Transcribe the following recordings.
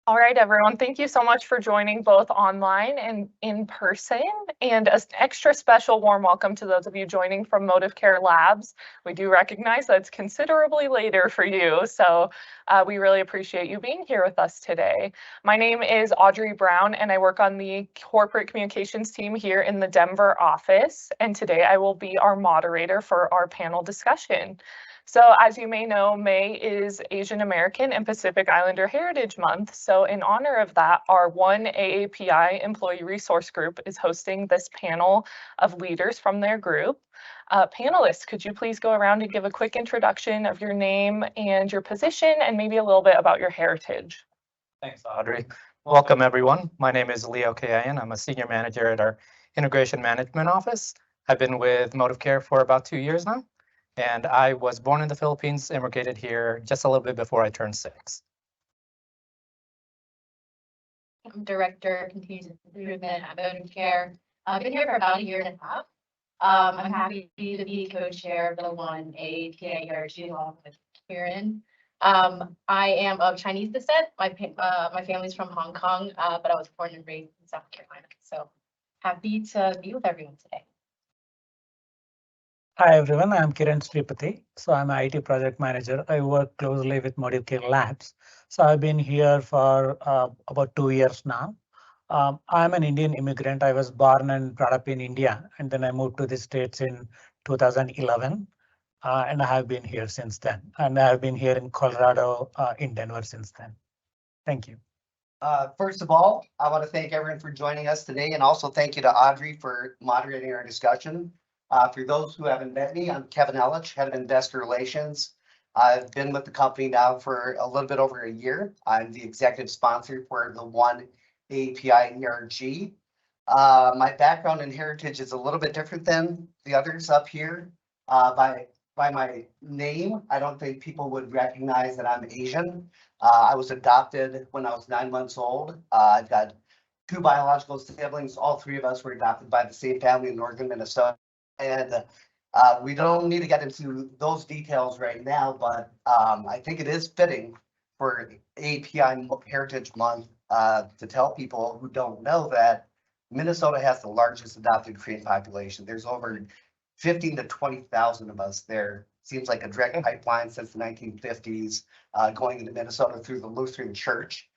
All right, everyone, thank you so much for joining both online and in person. And an extra special warm welcome to those of you joining from Modivcare Labs. We do recognize that it's considerably later for you, so we really appreciate you being here with us today. My name is Audrey Brown, and I work on the corporate communications team here in the Denver office. And today I will be our moderator for our panel discussion. So as you may know, May is Asian American and Pacific Islander Heritage Month. So in honor of that, our One AAPI Employee Resource Group is hosting this panel of leaders from their group. Panelists, could you please go around and give a quick introduction of your name and your position and maybe a little bit about your heritage? Thanks, Audrey. Welcome, everyone. My name is Leo Kayan. I'm a senior manager at our Integration Management Office. I've been with Modivcare for about 2 years now. And I was born in the Philippines, immigrated here just a little bit before I turned 6. I'm Director of Continuous Improvement at Modivcare. I've been here for about 1.5 years. I'm happy to be co-chair of the One AAPI ERG along with Kieran. I am of Chinese descent. My family's from Hong Kong, but I was born and raised in South Carolina. So happy to be with everyone today. Hi everyone, I'm Kiran Sripati. So I'm an IT project manager. I work closely with Modivcare Labs. So I've been here for about 2 years now. I'm an Indian immigrant. I was born and brought up in India, and then I moved to the States in 2011. And I have been here since then. And I have been here in Colorado, in Denver since then. Thank you. First of all, I want to thank everyone for joining us today, and also thank you to Audrey for moderating our discussion. For those who haven't met me, I'm Kevin Ellich, Head of Investor Relations. I've been with the company now for a little bit over a year. I'm the executive sponsor for the One AAPI ERG. My background and heritage is a little bit different than the others up here. By my name, I don't think people would recognize that I'm Asian. I was adopted when I was 9 months old. I've got 2 biological siblings. All 3 of us were adopted by the same family in northern Minnesota. And we don't need to get into those details right now, but I think it is fitting for API Heritage Month to tell people who don't know that Minnesota has the largest adopted Korean population. There's over 15 to 20,000 of us there. Seems like a direct pipeline since the 1950s, going into Minnesota through the Lutheran Church.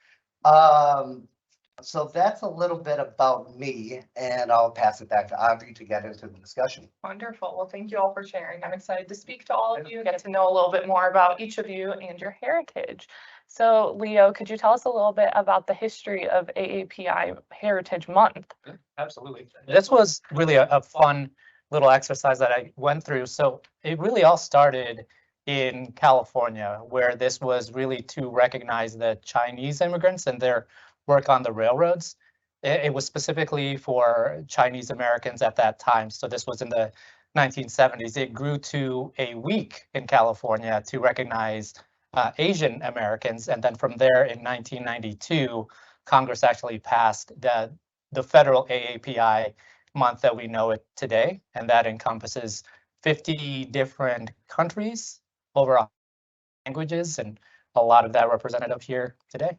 So that's a little bit about me, and I'll pass it back to Audrey to get into the discussion. Wonderful. Well, thank you all for sharing. I'm excited to speak to all of you, get to know a little bit more about each of you and your heritage. So Leo, could you tell us a little bit about the history of AAPI Heritage Month? Absolutely. This was really a fun little exercise that I went through. So it really all started in California, where this was really to recognize the Chinese immigrants and their work on the railroads. It was specifically for Chinese Americans at that time. So this was in the 1970s. It grew to a week in California to recognize Asian Americans. And then from there in 1992, Congress actually passed the federal AAPI month that we know it today. And that encompasses 50 different countries, over 100 languages, and a lot of that representative here today.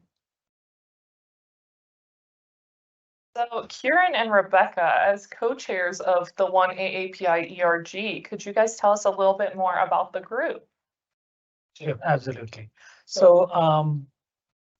So Kieran and Rebecca, as co-chairs of the One AAPI ERG, could you guys tell us a little bit more about the group? Sure, absolutely. So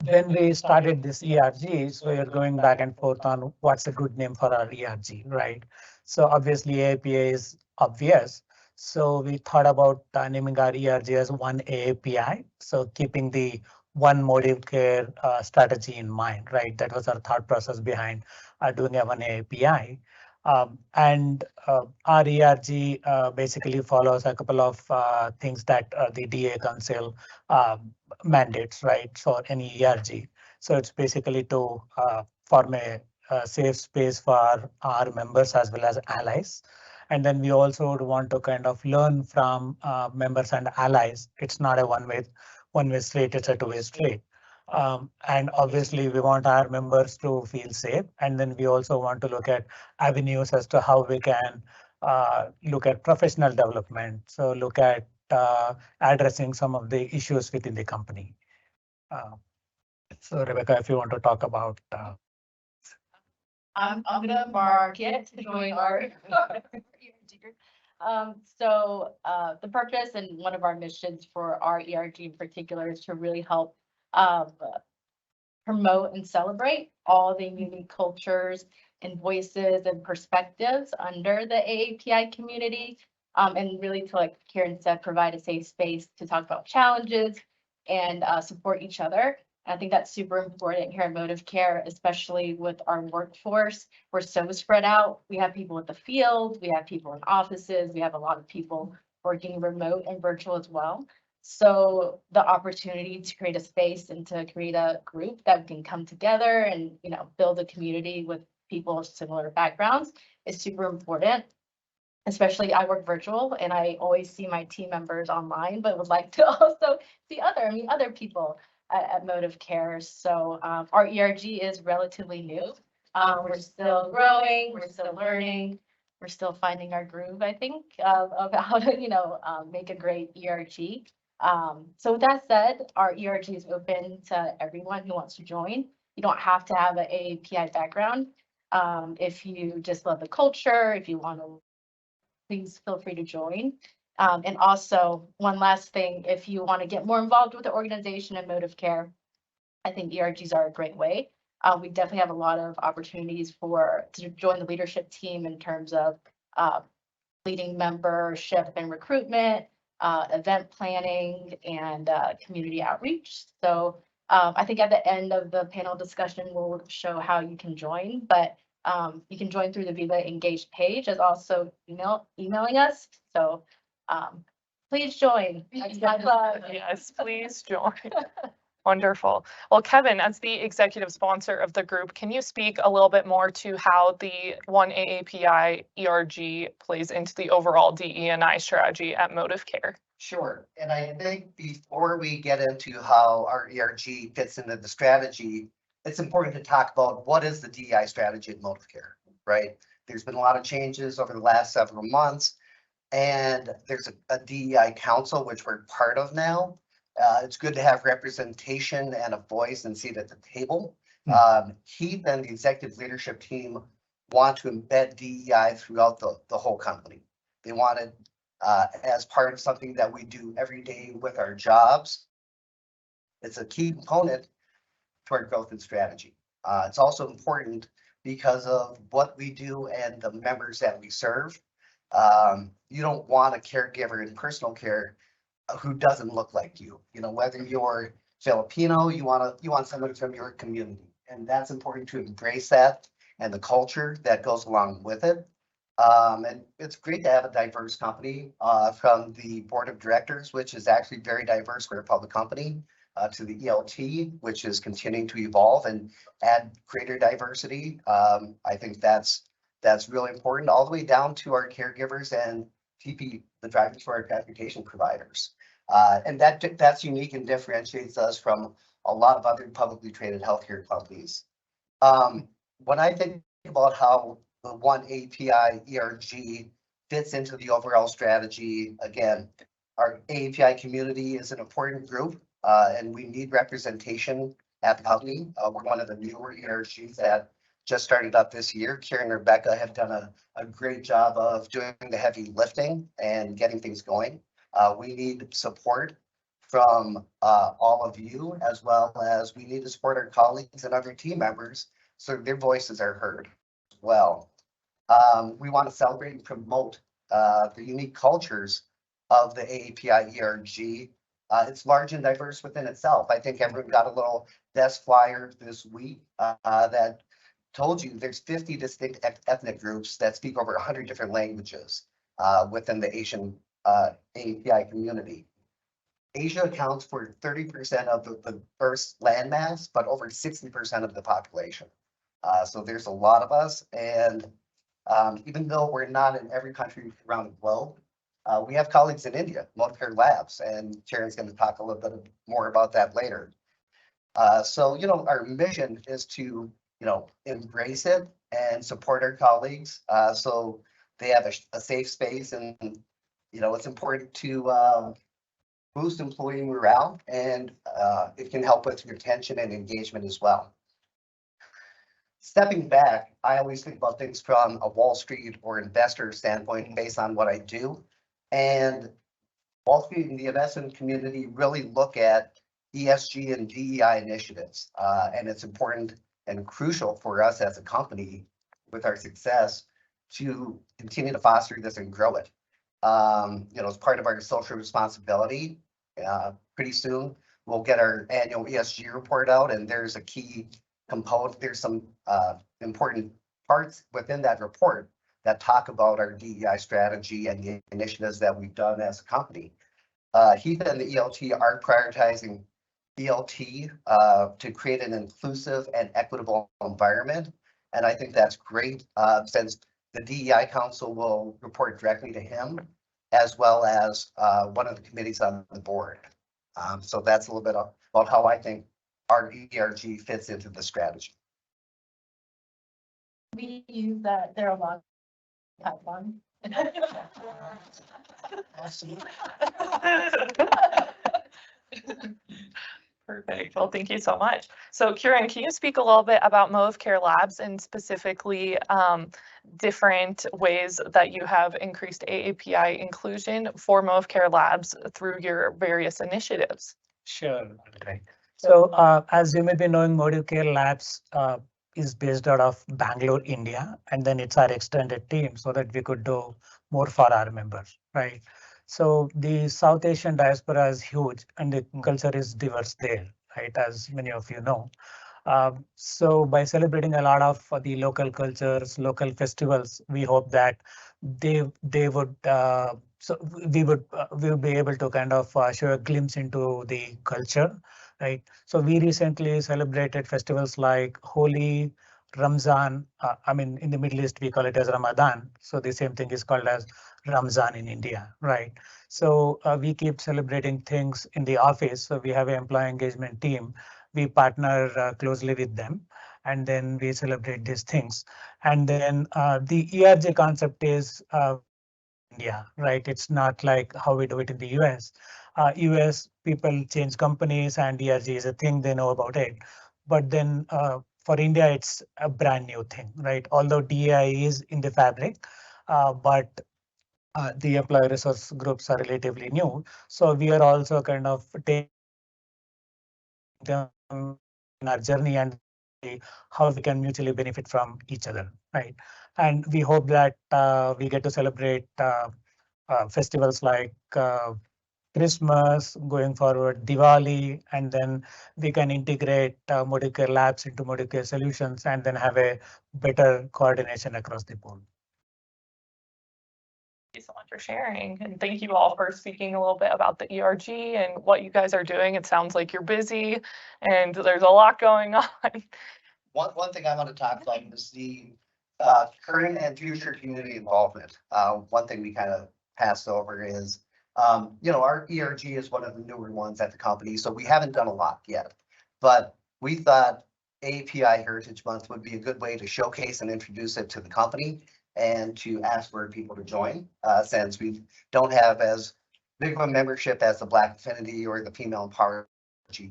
when we started this ERG, so you're going back and forth on what's a good name for our ERG, right? So obviously AAPI is obvious. So we thought about naming our ERG as One AAPI. So keeping the One Modivcare strategy in mind, right? That was our thought process behind doing a One AAPI. And our ERG basically follows a couple of things that the DA Council mandates, right, for any ERG. So it's basically to form a safe space for our members as well as allies. And then we also would want to kind of learn from members and allies. It's not a one-way street, it's a two-way street. And obviously we want our members to feel safe. And then we also want to look at avenues as to how we can look at professional development. So look at addressing some of the issues within the company. So Rebecca, if you want to talk about, I'm gonna mark it to join our ERG group. The purpose and one of our missions for our ERG in particular is to really help promote and celebrate all the unique cultures and voices and perspectives under the AAPI community. And really to, like Karen said, provide a safe space to talk about challenges and support each other. I think that's super important here at Modivcare, especially with our workforce. We're so spread out. We have people in the field, we have people in offices, we have a lot of people working remote and virtual as well. So the opportunity to create a space and to create a group that can come together and, you know, build a community with people of similar backgrounds is super important. Especially I work virtual and I always see my team members online, but would like to also see other people at Modivcare. So our ERG is relatively new. We're still growing, we're still learning, we're still finding our groove, I think, of how to, make a great ERG. So with that said, our ERG is open to everyone who wants to join. You don't have to have an AAPI background. If you just love the culture, if you want to, please feel free to join. And also, one last thing, if you want to get more involved with the organization and Modivcare, I think ERGs are a great way. We definitely have a lot of opportunities to join the leadership team in terms of leading membership and recruitment, event planning, and community outreach. So I think at the end of the panel discussion, we'll show how you can join, but you can join through the Viva Engaged page, as also emailing us. So please join. Yes, please join. Wonderful. Well, Kevin, as the executive sponsor of the group, can you speak a little bit more to how the One AAPI ERG plays into the overall DE&I strategy at Modivcare? Sure. And I think before we get into how our ERG fits into the strategy, it's important to talk about what is the DEI strategy at Modivcare, right? There's been a lot of changes over the last several months, and there's a DEI council, which we're part of now. It's good to have representation and a voice and seat at the table. Keith and the executive leadership team want to embed DEI throughout the whole company. They want it as part of something that we do every day with our jobs. It's a key component to our growth and strategy. It's also important because of what we do and the members that we serve. You don't want a caregiver in personal care who doesn't look like you. You know, whether you're Filipino, you want someone from your community, and that's important to embrace that and the culture that goes along with it. And it's great to have a diverse company from the board of directors, which is actually very diverse for a public company, to the ELT, which is continuing to evolve and add greater diversity. I think that's really important, all the way down to our caregivers and TP, the drivers for our transportation providers. And that's unique and differentiates us from a lot of other publicly traded healthcare companies. When I think about how the One API ERG fits into the overall strategy, again, our API community is an important group, and we need representation at the company. We're one of the newer ERGs that just started up this year. Karen and Rebecca have done a great job of doing the heavy lifting and getting things going. We need support from all of you, as well as we need to support our colleagues and other team members so their voices are heard as well. We want to celebrate and promote the unique cultures of the AAPI ERG. It's large and diverse within itself. I think everyone got a little desk flyer this week that told you there's 50 distinct ethnic groups that speak over 100 different languages within the Asian API community. Asia accounts for 30% of the Earth's landmass, but over 60% of the population. So there's a lot of us, and even though we're not in every country around the globe, we have colleagues in India, Modivcare Labs, and Sharon's going to talk a little bit more about that later. So, our mission is to, embrace it and support our colleagues so they have a safe space. And, it's important to boost employee morale, and it can help with retention and engagement as well. Stepping back, I always think about things from a Wall Street or investor standpoint based on what I do. And Wall Street and the investment community really look at ESG and DEI initiatives. And it's important and crucial for us as a company with our success to continue to foster this and grow it. As part of our social responsibility, pretty soon we'll get our annual ESG report out, and there's a key component. There's some important parts within that report that talk about our DEI strategy and the initiatives that we've done as a company. Heath and the ELT are prioritizing ELT to create an inclusive and equitable environment. And I think that's great since the DEI Council will report directly to him, as well as one of the committees on the board. So that's a little bit about how I think our ERG fits into the strategy. We use that, there are a lot of pipeline. Perfect. Well, thank you so much. So Kieran, can you speak a little bit about Modivcare Labs and specifically different ways that you have increased AAPI inclusion for Modivcare Labs through your various initiatives? Sure. Right. So as you may be knowing, Modivcare Labs is based out of Bangalore, India, and then it's our extended team so that we could do more for our members, right? So the South Asian diaspora is huge and the culture is diverse there, right? As many of you know. So by celebrating a lot of the local cultures, local festivals, we hope that they would so we will be able to kind of show a glimpse into the culture, right? So we recently celebrated festivals like Holi, Ramzan. I mean, in the Middle East, we call it as Ramadan. So the same thing is called as Ramzan in India, right? So we keep celebrating things in the office. So we have an employee engagement team. We partner closely with them, and then we celebrate these things. And then the ERJ concept is India, right? It's not like how we do it in the US. US people change companies and ERG is a thing, they know about it. But then for India, it's a brand new thing, right? Although DEI is in the fabric, but the employee resource groups are relatively new. So we are also kind of taking them in our journey and how we can mutually benefit from each other, right? And we hope that we get to celebrate festivals like Christmas, going forward, Diwali, and then we can integrate Modivcare Labs into Modivcare Solutions and then have a better coordination across the board. Thank you so much for sharing, and thank you all for speaking a little bit about the ERG and what you guys are doing. It sounds like you're busy and there's a lot going on. One thing I want to talk about is the current and future community involvement. One thing we kind of passed over is, our ERG is one of the newer ones at the company, so we haven't done a lot yet. But we thought API Heritage Month would be a good way to showcase and introduce it to the company and to ask for people to join, since we don't have as big of a membership as the Black Affinity or the Female Empowerment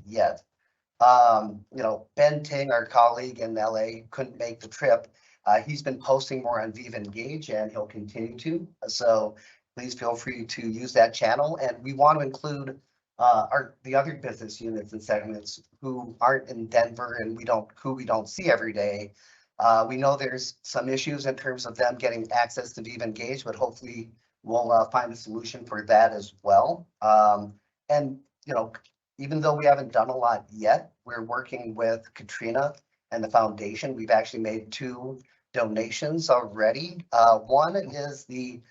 yet. Ben Ting, our colleague in LA, couldn't make the trip. He's been posting more on Viva Engage and he'll continue to. So please feel free to use that channel. And we want to include the other business units and segments who aren't in Denver and who we don't see every day. We know there's some issues in terms of them getting access to Viva Engage, but hopefully we'll find a solution for that as well. And even though we haven't done a lot yet, we're working with Katrina and the foundation. We've actually made 2 donations already. One is the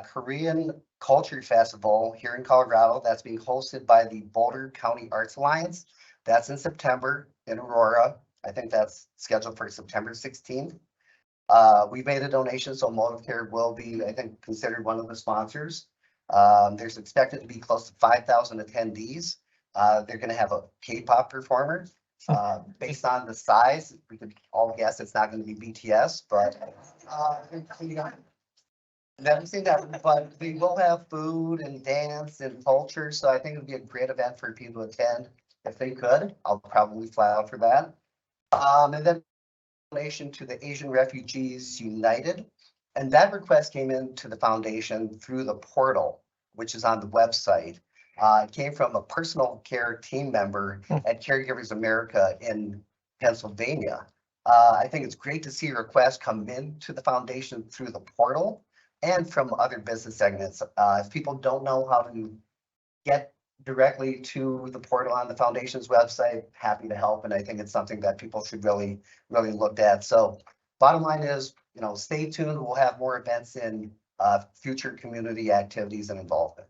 Korean Culture Festival here in Colorado that's being hosted by the Boulder County Arts Alliance. That's in September in Aurora. I think that's scheduled for September 16th. We made a donation, so Modivcare will be, I think, considered one of the sponsors. There's expected to be close to 5,000 attendees. They're going to have a K-pop performer. Based on the size, we could all guess it's not going to be BTS, but Never seen that, but we will have food and dance and culture, so I think it'd be a great event for people to attend. If they could, I'll probably fly out for that. And then donation to the Asian Refugees United. And that request came into the foundation through the portal, which is on the website. It came from a personal care team member at Caregivers America in Pennsylvania. I think it's great to see requests come into the foundation through the portal and from other business segments. If people don't know how to get directly to the portal on the foundation's website, happy to help. And I think it's something that people should really look at. So bottom line is, stay tuned. We'll have more events in future community activities and involvement.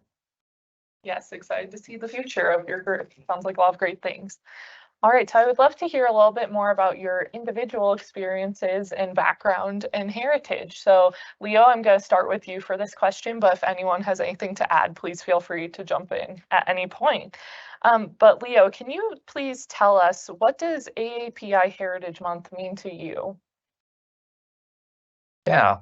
Yes, excited to see the future of your group. Sounds like a lot of great things. All right, so I would love to hear a little bit more about your individual experiences and background and heritage. So Leo, I'm going to start with you for this question, but if anyone has anything to add, please feel free to jump in at any point. But Leo, can you please tell us, what does AAPI Heritage Month mean to you? Yeah.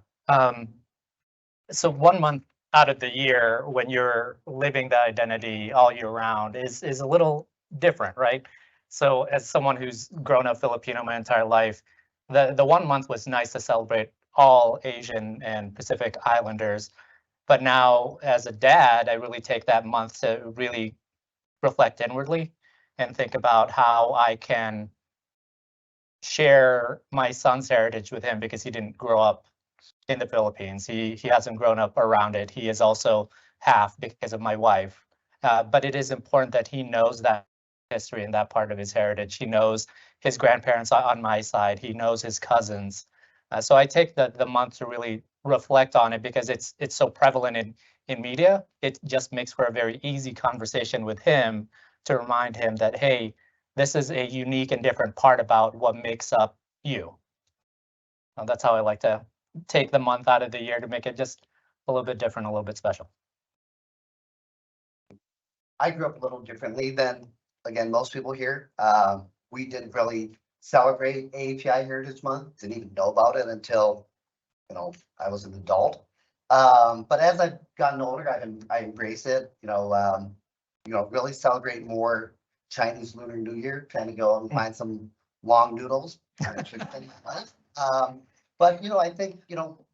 So 1 month out of the year when you're living the identity all year round is a little different, right? So as someone who's grown up Filipino my entire life, the 1 month was nice to celebrate all Asian and Pacific Islanders. But now as a dad, I really take that month to really reflect inwardly and think about how I can share my son's heritage with him, because he didn't grow up in the Philippines. He hasn't grown up around it. He is also half because of my wife. But it is important that he knows that history and that part of his heritage. He knows his grandparents on my side. He knows his cousins. So I take the month to really reflect on it, because it's so prevalent in media. It just makes for a very easy conversation with him to remind him that, hey, this is a unique and different part about what makes up you. That's how I like to take the month out of the year, to make it just a little bit different, a little bit special. I grew up a little differently than, again, most people here. We didn't really celebrate AAPI Heritage Month, didn't even know about it until, I was an adult. But as I've gotten older, I embrace it, really celebrate more Chinese Lunar New Year, trying to go and find some long noodles. But, I think,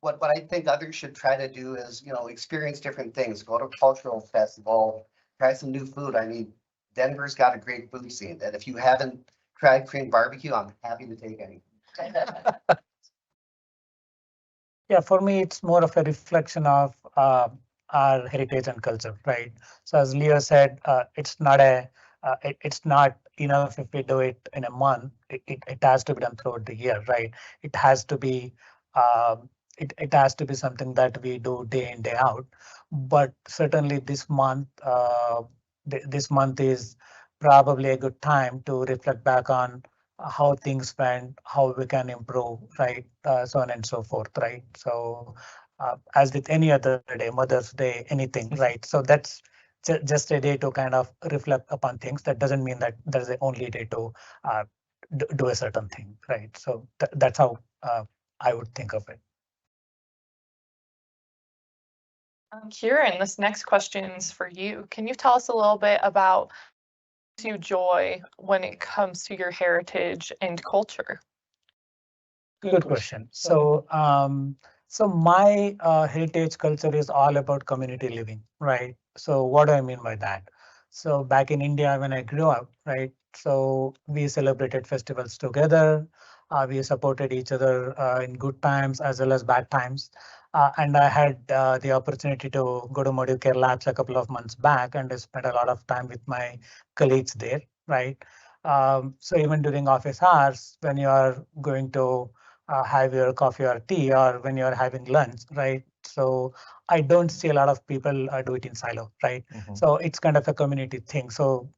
what I think others should try to do is, experience different things, go to a cultural festival, try some new food. I mean, Denver's got a great food scene, and if you haven't tried Korean barbecue, I'm happy to take any. Yeah, for me, it's more of a reflection of our heritage and culture, right? So as Leo said, it's not enough if we do it in a month. It has to be done throughout the year, right? It has to be it has to be something that we do day in, day out. But certainly this month is probably a good time to reflect back on how things went, how we can improve, right? So on and so forth, right? So as with any other day, Mother's Day, anything, right? So that's just a day to kind of reflect upon things. That doesn't mean that there's the only day to do a certain thing, right? So that's how I would think of it. Kieran, this next question is for you. Can you tell us a little bit about you joy when it comes to your heritage and culture? Good question. So my heritage culture is all about community living, right? So what do I mean by that? So back in India, when I grew up, right? So we celebrated festivals together. We supported each other in good times as well as bad times. And I had the opportunity to go to Modivcare labs a couple of months back, and I spent a lot of time with my colleagues there, right? So even during office hours, when you are going to have your coffee or tea, or when you're having lunch, right? So I don't see a lot of people do it in silo, right? Mhm. So it's kind of a community thing. So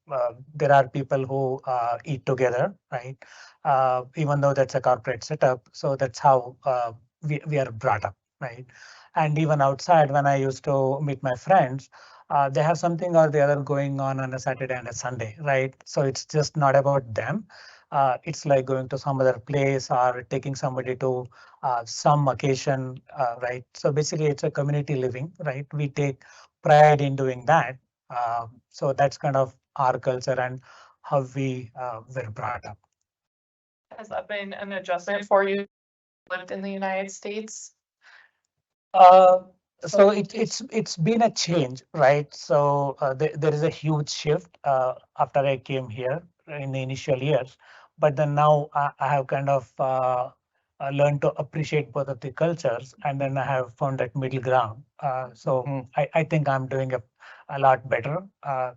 there are people who eat together, right? Even though that's a corporate setup. So that's how we are brought up, right? And even outside, when I used to meet my friends, they have something or the other going on a Saturday and a Sunday, right? So it's just not about them. It's like going to some other place or taking somebody to some occasion, right? So basically, it's a community living, right? We take pride in doing that. So that's kind of our culture and how we were brought up. Has that been an adjustment for you lived in the United States? Uh, so it's been a change, right? So there is a huge shift after I came here in the initial years, but then now I have kind of learned to appreciate both of the cultures, and then I have found that middle ground. So Mhm. I think I'm doing a lot better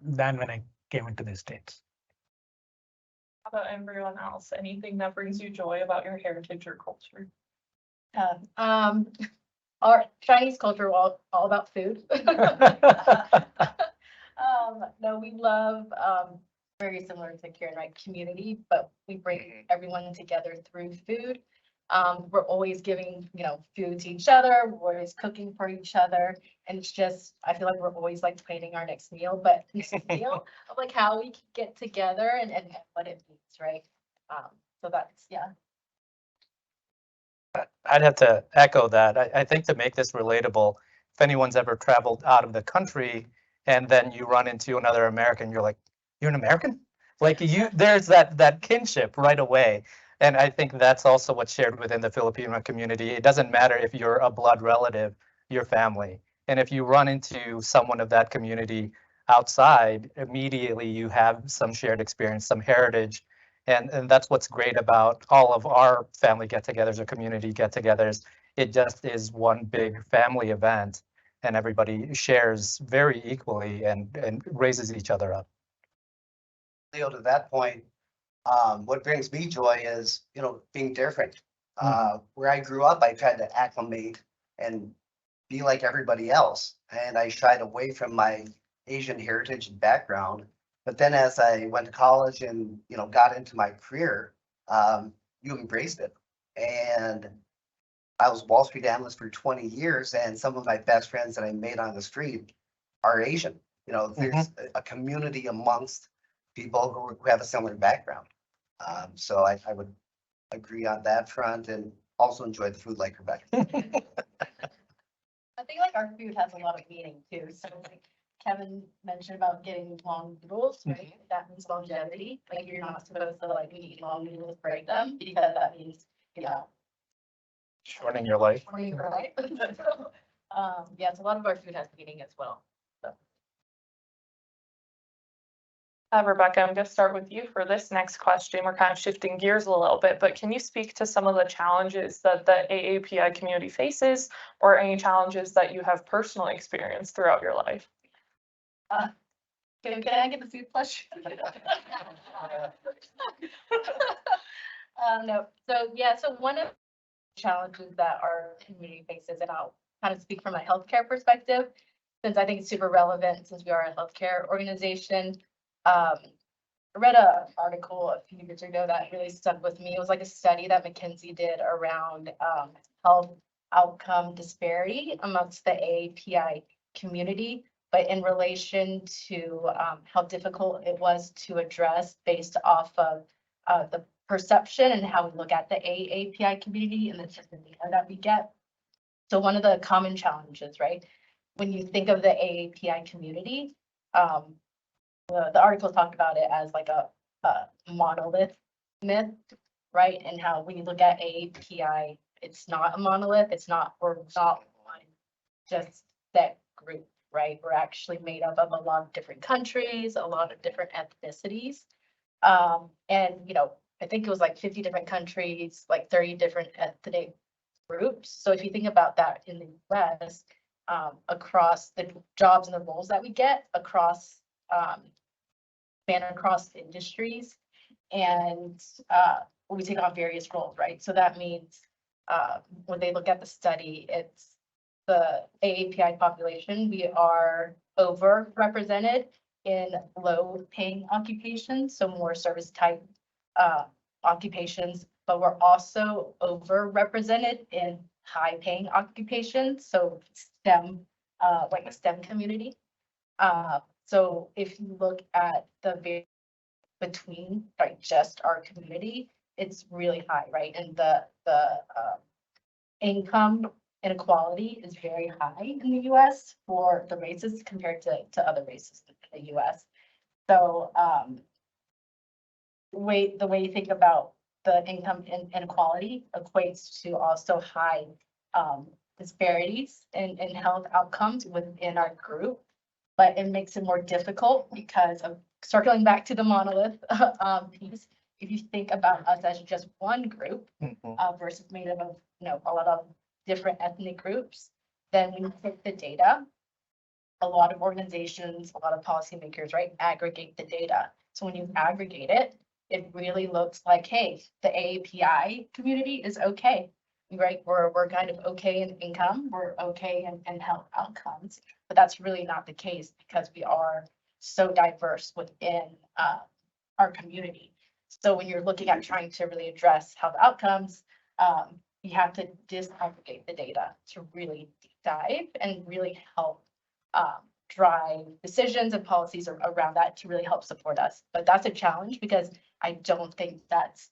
than when I came into the States. How about everyone else? Anything that brings you joy about your heritage or culture? Our Chinese culture all about food. No, we love, very similar to Karen, right, community, but we bring everyone together through food. We're always giving, food to each other, we're always cooking for each other, and it's just, I feel like we're always like planning our next meal, but this meal of like how we can get together and what it means, right? So that's, yeah. I'd have to echo that. I think to make this relatable, if anyone's ever traveled out of the country and then you run into another American, you're like, you're an American? Like there's that kinship right away. And I think that's also what's shared within the Filipino community. It doesn't matter if you're a blood relative, you're family. And if you run into someone of that community outside, immediately you have some shared experience, some heritage, and that's what's great about all of our family get-togethers or community get-togethers. It just is one big family event, and everybody shares very equally and raises each other up. Leo, to that point, what brings me joy is, being different. Where I grew up, I tried to acclimate and be like everybody else. And I shied away from my Asian heritage and background. But then as I went to college and, got into my career, you embraced it. And I was a Wall Street analyst for 20 years, and some of my best friends that I made on the street are Asian. There's a community amongst people who have a similar background. So I would agree on that front and also enjoy the food like Rebecca. I think like our food has a lot of meaning too. So like Kevin mentioned about getting long noodles, right? That means longevity. Like you're not supposed to like eat long noodles, break them because that means, Shortening your life. shortening your life. Yeah, so a lot of our food has meaning as well. Rebecca, I'm going to start with you for this next question. We're kind of shifting gears a little bit, but can you speak to some of the challenges that the AAPI community faces or any challenges that you have personally experienced throughout your life? Can I get the food flush? No, so one of the challenges that our community faces, and I'll kind of speak from a healthcare perspective, since I think it's super relevant since we are a healthcare organization. I read an article a few years ago that really stuck with me. It was like a study that McKinsey did around health outcome disparity amongst the AAPI community, but in relation to how difficult it was to address based off of the perception and how we look at the AAPI community and the type of data that we get. So one of the common challenges, right, when you think of the AAPI community, the article talked about it as like a monolith myth, right? And how when you look at AAPI, it's not a monolith. We're not one just that group, right? We're actually made up of a lot of different countries, a lot of different ethnicities. And I think it was like 50 different countries, like 30 different ethnic groups. So if you think about that in the US, across the jobs and the roles that we get across span across industries, and we take on various roles, right? So that means when they look at the study, it's the AAPI population. We are overrepresented in low-paying occupations, so more service type occupations, but we're also overrepresented in high-paying occupations, so STEM, like a STEM community. So if you look at the between, right, just our community, it's really high, right? And the income inequality is very high in the US for the races compared to other races in the US. So, the way you think about the income inequality equates to also high disparities in health outcomes within our group. But it makes it more difficult because of circling back to the monolith piece. If you think about us as just one group versus made up of, a lot of different ethnic groups, then when you take the data, a lot of organizations, a lot of policymakers, right, aggregate the data. So when you aggregate it, it really looks like, hey, the AAPI community is okay, right? We're kind of okay in income, we're okay in health outcomes, but that's really not the case because we are so diverse within our community. So when you're looking at trying to really address health outcomes, you have to disaggregate the data to really deep dive and really help drive decisions and policies around that to really help support us. But that's a challenge because I don't think that's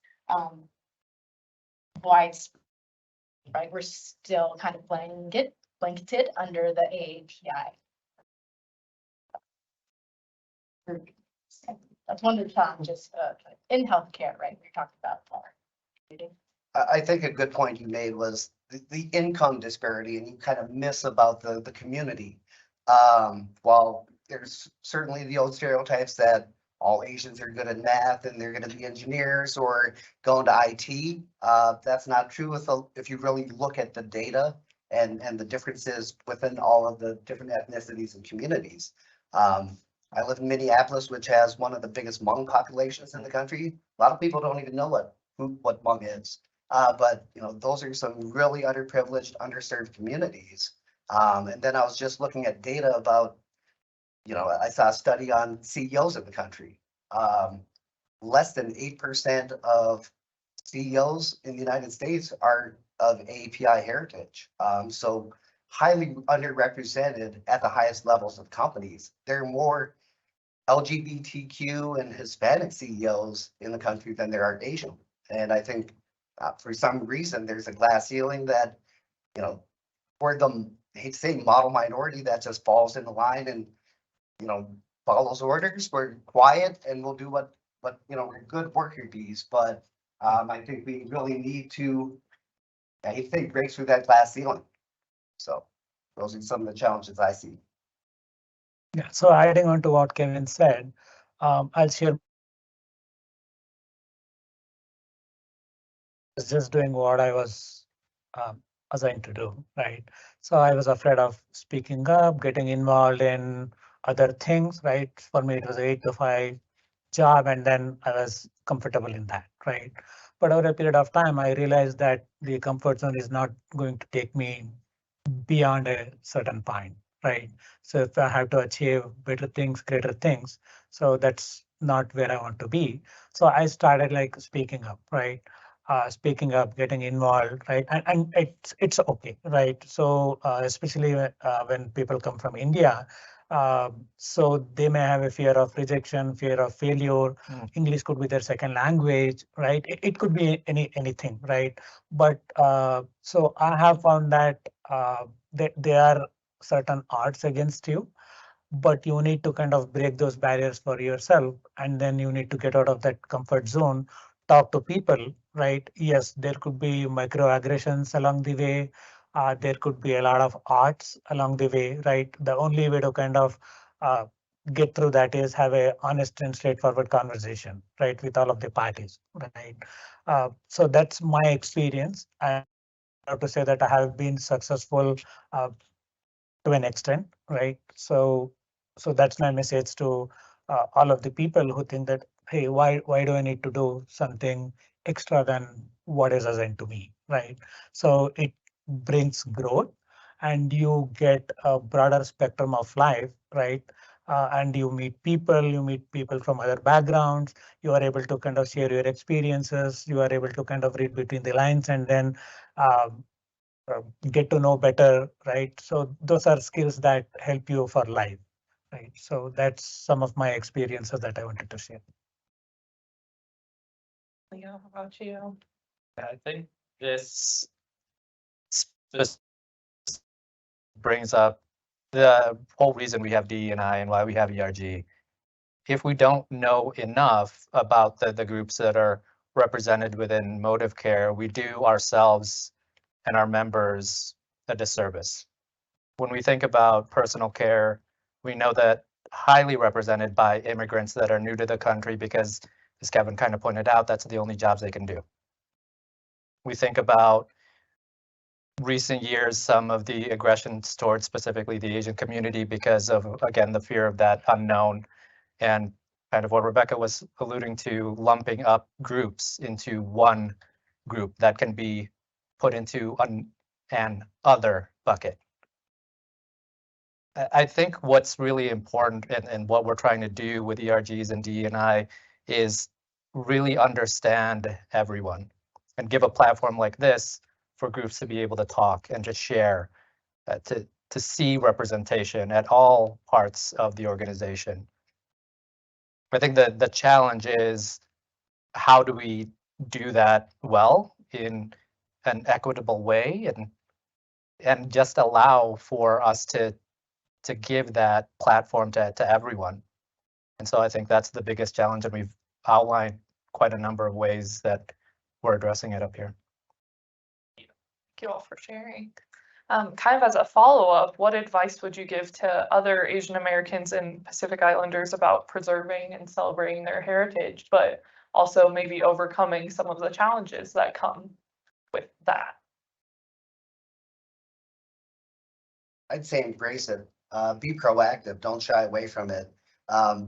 widespread, right? We're still kind of blanketed under the AAPI. That's one of the challenges in healthcare, right? We're talking about I think a good point you made was the income disparity, and you kind of miss about the community. While there's certainly the old stereotypes that all Asians are good at math and they're going to be engineers or going to IT, that's not true if you really look at the data and the differences within all of the different ethnicities and communities. I live in Minneapolis, which has one of the biggest Hmong populations in the country. A lot of people don't even know what Hmong is. But those are some really underprivileged, underserved communities. And then I was just looking at data about, I saw a study on CEOs in the country. Less than 8% of CEOs in the United States are of API heritage. So highly underrepresented at the highest levels of companies. There are more LGBTQ and Hispanic CEOs in the country than there are Asian. And I think for some reason, there's a glass ceiling that, for the, I hate to say, model minority that just falls in the line and, follows orders. We're quiet and we'll do what we're good worker bees. But I think we really need to, I hate to say, break through that glass ceiling. So those are some of the challenges I see. Yeah, so adding on to what Kevin said, I'll share. Just doing what I was assigned to do, right? So I was afraid of speaking up, getting involved in other things, right? For me, it was 8 to 5 job, and then I was comfortable in that, right? But over a period of time, I realized that the comfort zone is not going to take me beyond a certain point, right? So if I have to achieve better things, greater things, so that's not where I want to be. So I started like speaking up, right? Speaking up, getting involved, right? And it's okay, right? So especially when people come from India, so they may have a fear of rejection, fear of failure. English could be their second language, right? It could be anything, right? But so I have found that there are certain odds against you, but you need to kind of break those barriers for yourself, and then you need to get out of that comfort zone, talk to people, right? Yes, there could be microaggressions along the way. There could be a lot of arts along the way, right? The only way to kind of get through that is have a honest and straightforward conversation, right, with all of the parties, right? So that's my experience. I have to say that I have been successful to an extent, right? So that's my message to all of the people who think that, hey, why do I need to do something extra than what is assigned to me, right? So it brings growth, and you get a broader spectrum of life, right? And you meet people from other backgrounds. You are able to kind of share your experiences. You are able to kind of read between the lines, and then get to know better, right? So those are skills that help you for life, right? So that's some of my experiences that I wanted to share. Leo, how about you? I think this just brings up the whole reason we have DE&I and why we have ERG. If we don't know enough about the groups that are represented within Modivcare, we do ourselves and our members a disservice. When we think about personal care, we know that highly represented by immigrants that are new to the country because, as Kevin kind of pointed out, that's the only jobs they can do. We think about recent years, some of the aggressions towards specifically the Asian community because of, again, the fear of that unknown and kind of what Rebecca was alluding to, lumping up groups into one group that can be put into an other bucket. I think what's really important and what we're trying to do with ERGs and DE&I is really understand everyone and give a platform like this for groups to be able to talk and just share, to see representation at all parts of the organization. I think that the challenge is, how do we do that well in an equitable way and just allow for us to give that platform to everyone. And so I think that's the biggest challenge, and we've outlined quite a number of ways that we're addressing it up here. Thank you all for sharing. Kind of as a follow-up, what advice would you give to other Asian Americans and Pacific Islanders about preserving and celebrating their heritage, but also maybe overcoming some of the challenges that come with that? I'd say embrace it. Be proactive. Don't shy away from it.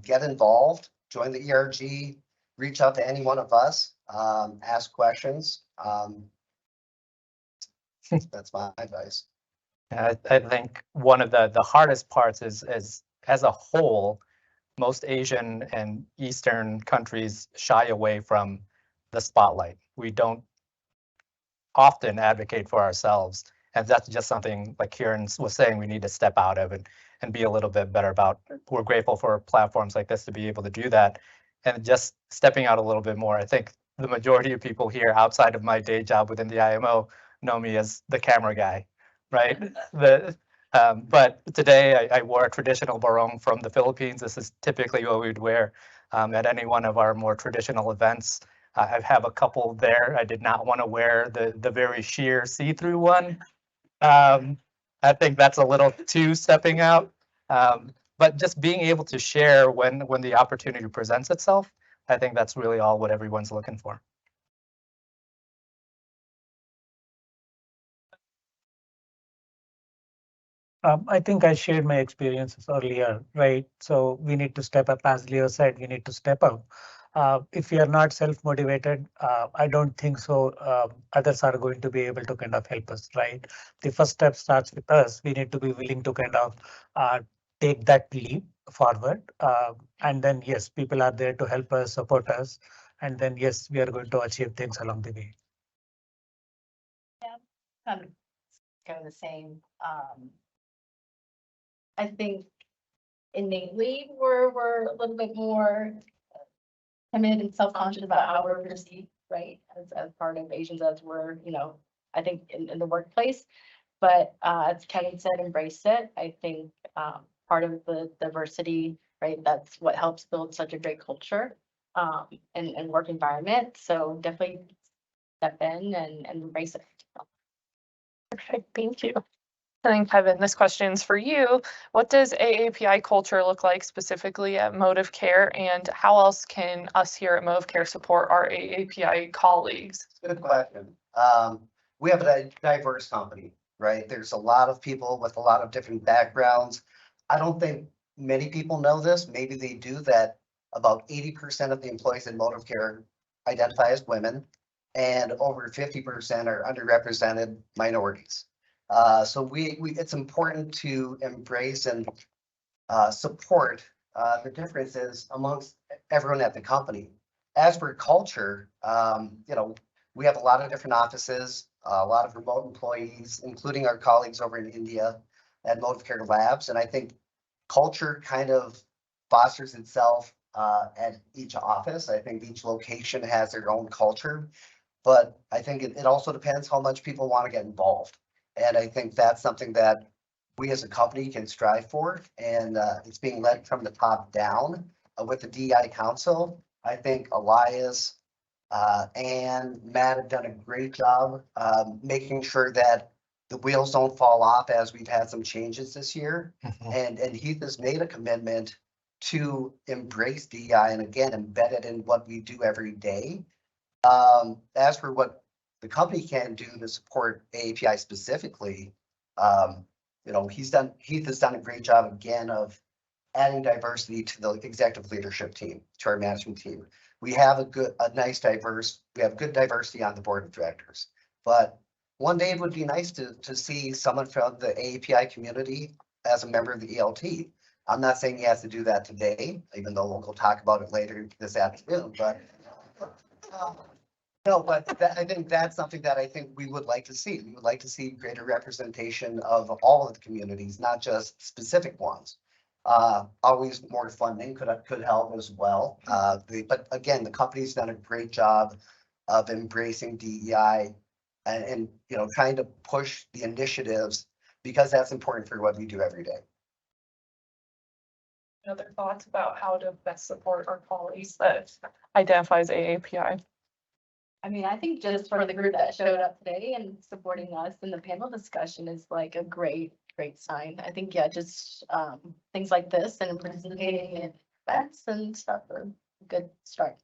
Get involved. Join the ERG. Reach out to any one of us. Ask questions. That's my advice. I think one of the hardest parts is as a whole, most Asian and Eastern countries shy away from the spotlight. We don't often advocate for ourselves. And that's just something, like Kieran was saying, we need to step out of and be a little bit better about. We're grateful for platforms like this to be able to do that. And just stepping out a little bit more. I think the majority of people here outside of my day job within the IMO know me as the camera guy, right? But today I wore a traditional barong from the Philippines. This is typically what we'd wear at any one of our more traditional events. I have a couple there. I did not want to wear the very sheer see-through one. I think that's a little too stepping out. But just being able to share when the opportunity presents itself, I think that's really all what everyone's looking for. I think I shared my experiences earlier, right? So we need to step up, as Leo said, we need to step up. If we are not self-motivated, I don't think so. Others are going to be able to kind of help us, right? The first step starts with us. We need to be willing to kind of take that leap forward. And then, yes, people are there to help us, support us. And then, yes, we are going to achieve things along the way. Yeah, kind of go the same. I think innately we're a little bit more timid and self-conscious about how we're perceived, right? As part of Asians, as we're, I think in the workplace. But as Kevin said, embrace it. I think part of the diversity, right? That's what helps build such a great culture and work environment. So definitely step in and embrace it. Perfect, thank you. And then Kevin, this question's for you. What does AAPI culture look like specifically at Modivcare, and how else can us here at Modivcare support our AAPI colleagues? Good question. We have a diverse company, right? There's a lot of people with a lot of different backgrounds. I don't think many people know this. Maybe they do, that about 80% of the employees in Modivcare identify as women, and over 50% are underrepresented minorities. So it's important to embrace and support the differences amongst everyone at the company. As for culture, we have a lot of different offices, a lot of remote employees, including our colleagues over in India at Modivcare Labs. And I think culture kind of fosters itself at each office. I think each location has their own culture. But I think it also depends how much people want to get involved. And I think that's something that we as a company can strive for. And it's being led from the top down with the DEI Council. I think Elias and Matt have done a great job making sure that the wheels don't fall off as we've had some changes this year. And Heath has made a commitment to embrace DEI and again, embed it in what we do every day. As for what the company can do to support AAPI specifically, Heath has done a great job again of adding diversity to the executive leadership team, to our management team. We have we have good diversity on the board of directors. But one day it would be nice to see someone from the AAPI community as a member of the ELT. I'm not saying he has to do that today, even though we'll go talk about it later this afternoon, but no, but I think that's something that I think we would like to see. We would like to see greater representation of all of the communities, not just specific ones. Always more funding could help as well. But again, the company's done a great job of embracing DEI and trying to push the initiatives because that's important for what we do every day. Other thoughts about how to best support our colleagues that identifies AAPI? I mean, I think just for the group that showed up today and supporting us in the panel discussion is like a great sign. I think, yeah, just things like this and participating in events and stuff are a good start.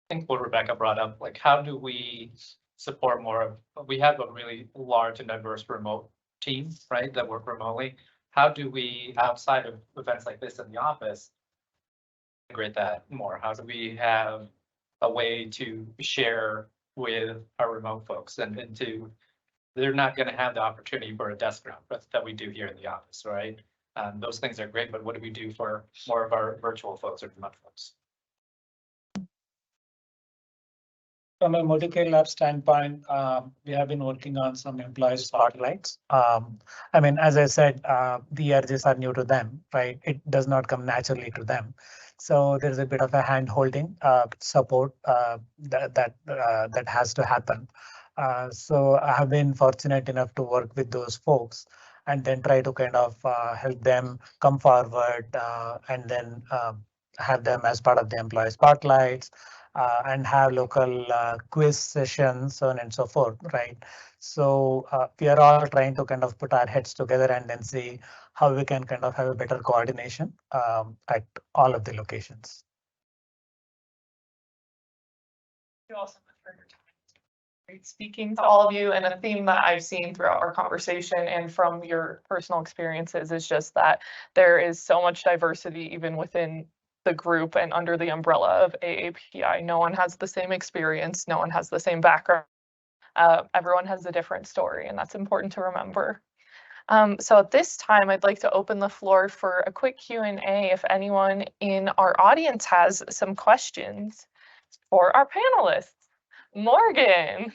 I think what Rebecca brought up, like, how do we support more of, we have a really large and diverse remote team, right, that work remotely. How do we, outside of events like this in the office, integrate that more? How do we have a way to share with our remote folks and they're not going to have the opportunity for a desk job that we do here in the office, right? Those things are great, but what do we do for more of our virtual folks or remote folks? From a Modivcare Lab standpoint, we have been working on some employee spotlights. I mean, as I said, the ERGs are new to them, right? It does not come naturally to them. So there's a bit of a hand holding support that has to happen. So I have been fortunate enough to work with those folks and then try to kind of help them come forward and then have them as part of the employee spotlights. And have local quiz sessions, so on and so forth, right? So we are all trying to kind of put our heads together and then see how we can kind of have a better coordination at all of the locations. Thank you all so much for your time. Great speaking to all of you, and a theme that I've seen throughout our conversation and from your personal experiences is just that there is so much diversity even within the group and under the umbrella of AAPI. No one has the same experience, no one has the same background. Everyone has a different story, and that's important to remember. So at this time, I'd like to open the floor for a quick Q&A if anyone in our audience has some questions for our panelists. Morgan.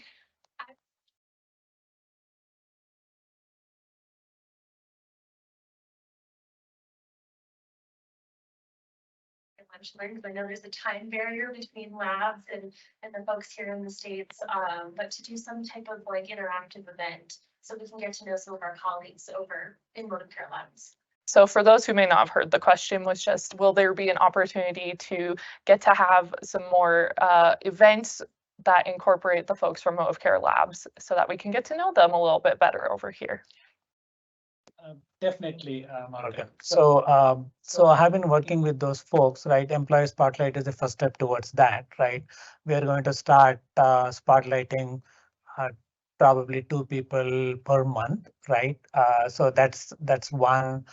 Because I know there's a time barrier between labs and the folks here in the States, but to do some type of like interactive event so we can get to know some of our colleagues over in Modivcare labs. So for those who may not have heard, the question was just, will there be an opportunity to get to have some more events that incorporate the folks from Modivcare labs so that we can get to know them a little bit better over here? Definitely, Morgan. So I have been working with those folks, right? Employee Spotlight is the first step towards that, right? We are going to start spotlighting probably 2 people per month, right? So that's one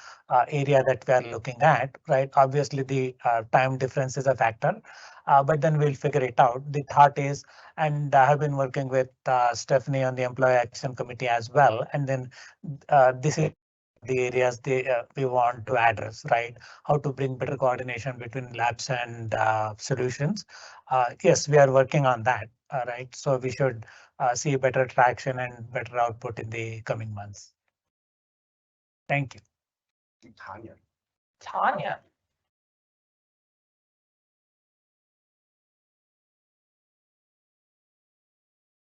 area that we are looking at, right? Obviously, the time difference is a factor, but then we'll figure it out. The thought is, and I have been working with Stephanie on the Employee Action Committee as well, and then this is the areas we want to address, right? How to bring better coordination between labs and solutions. Yes, we are working on that, right? So we should see better traction and better output in the coming months. Thank you. Tanya. Tanya.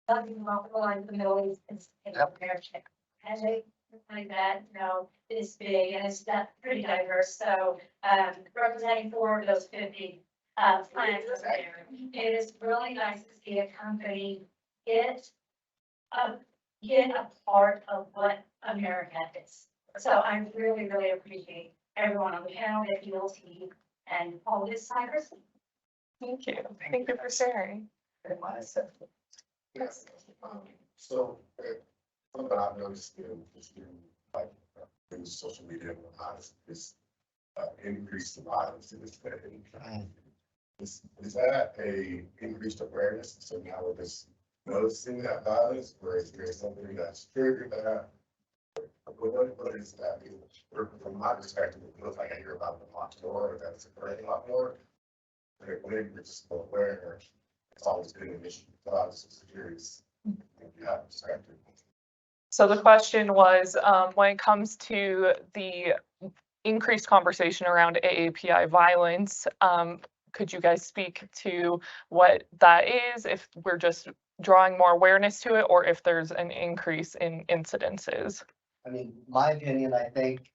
The Middle East is American. And they like that, is big and it's not pretty diverse. So representing 4 of those 50 plants there. It is really nice to see a company get a part of what America is. So I really, really appreciate everyone on the panel, the DLT, and all this cypress. Thank you. Thank you for sharing. Yes. So, something I've noticed in this new, like, in social media, is increased violence in this setting. Is that a increased awareness? So now we're just noticing that violence, or is there something that's triggered that? What is that? From my perspective, it feels like I hear about it a lot more, or that's occurring a lot more. Maybe we're just aware. It's always been an issue. So securities. Yeah, perspective. So the question was, when it comes to the increased conversation around AAPI violence, could you guys speak to what that is, if we're just drawing more awareness to it, or if there's an increase in incidences? I mean, my opinion, I think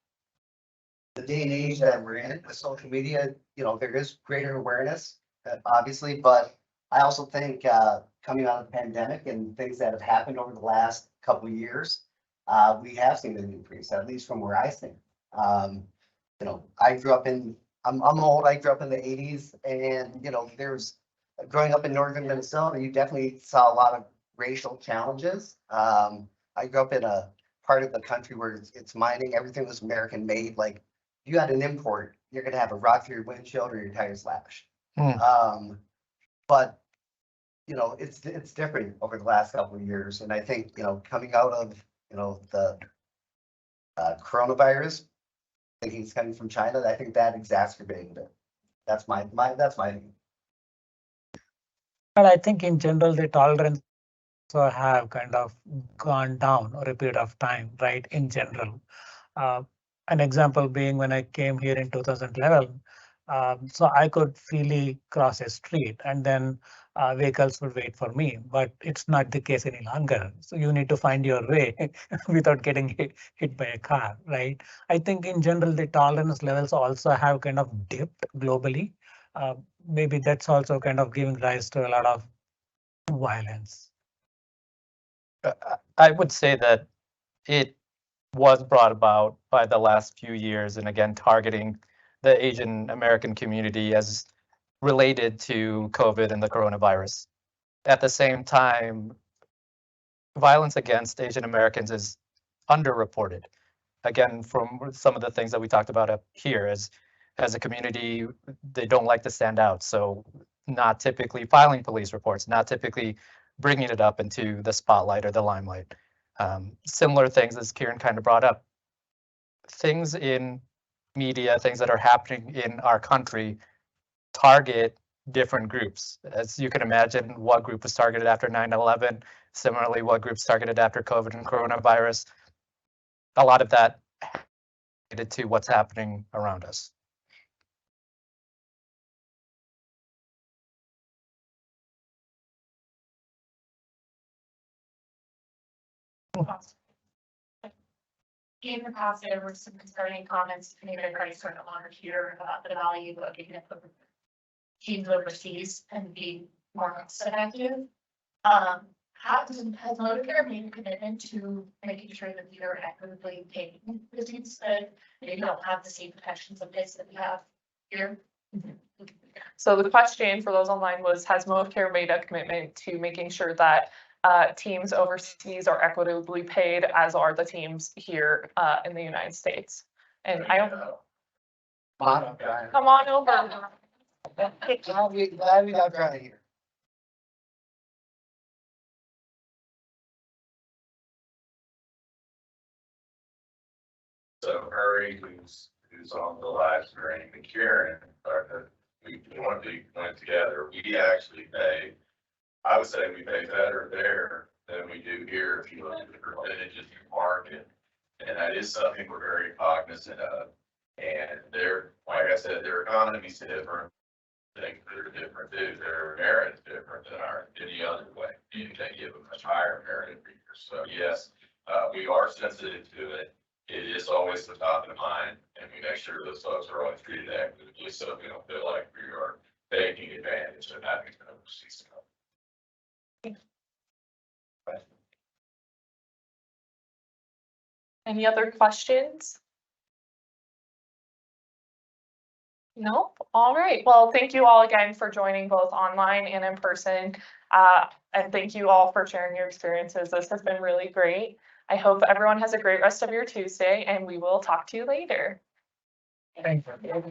the day and age that we're in with social media, there is greater awareness, obviously, but I also think coming out of the pandemic and things that have happened over the last couple of years, we have seen an increase, at least from where I stand. I grew up I'm old, I grew up in the 80s, and growing up in northern Minnesota, you definitely saw a lot of racial challenges. I grew up in a part of the country where it's mining, everything was American made. Like, you had an import, you're gonna have a rock through your windshield or your tires slash. But it's different over the last couple of years, and I think coming out of the coronavirus, thinking it's coming from China, I think that exacerbated it. That's my opinion. But I think in general, the tolerance also have kind of gone down over a period of time, right? In general, an example being when I came here in 2011, so I could freely cross a street and then vehicles would wait for me, but it's not the case any longer. So you need to find your way without getting hit by a car, right? I think in general, the tolerance levels also have kind of dipped globally. Maybe that's also kind of giving rise to a lot of violence. I would say that it was brought about by the last few years, and again, targeting the Asian American community as related to COVID and the coronavirus. At the same time, violence against Asian Americans is underreported. Again, from some of the things that we talked about up here, as a community, they don't like to stand out. So not typically filing police reports, not typically bringing it up into the spotlight or the limelight. Similar things as Kieran kind of brought up. Things in media, things that are happening in our country target different groups. As you can imagine, what group was targeted after 9/11, similarly, what groups targeted after COVID and coronavirus. A lot of that related to what's happening around us. In the past, there were some concerning comments made by Christ on here about the value of getting teams overseas and being more cost effective. Has Modivcare made a commitment to making sure that we are equitably paying the teams that they don't have the same protections of this that we have here? So the question for those online was, has Modivcare made a commitment to making sure that teams overseas are equitably paid, as are the teams here in the United States? And I don't know. Come on over. Glad we got Brian here. So Hurry, who's on the live stream, and Karen, we want to went together. We actually pay, I would say we pay better there than we do here if you look at the percentages in the market. And that is something we're very cognizant of. And they're, like I said, their economy's different. Things that are different too. Their merit is different than our, any other way. They give a much higher merit every year. So yes, we are sensitive to it. It is always the top of mind, and we make sure those folks are always treated equitably, so we don't feel like we are taking advantage of having to overseas. Any other questions? Nope. All right. Well, thank you all again for joining both online and in person. And thank you all for sharing your experiences. This has been really great. I hope everyone has a great rest of your Tuesday, and we will talk to you later. Thank you.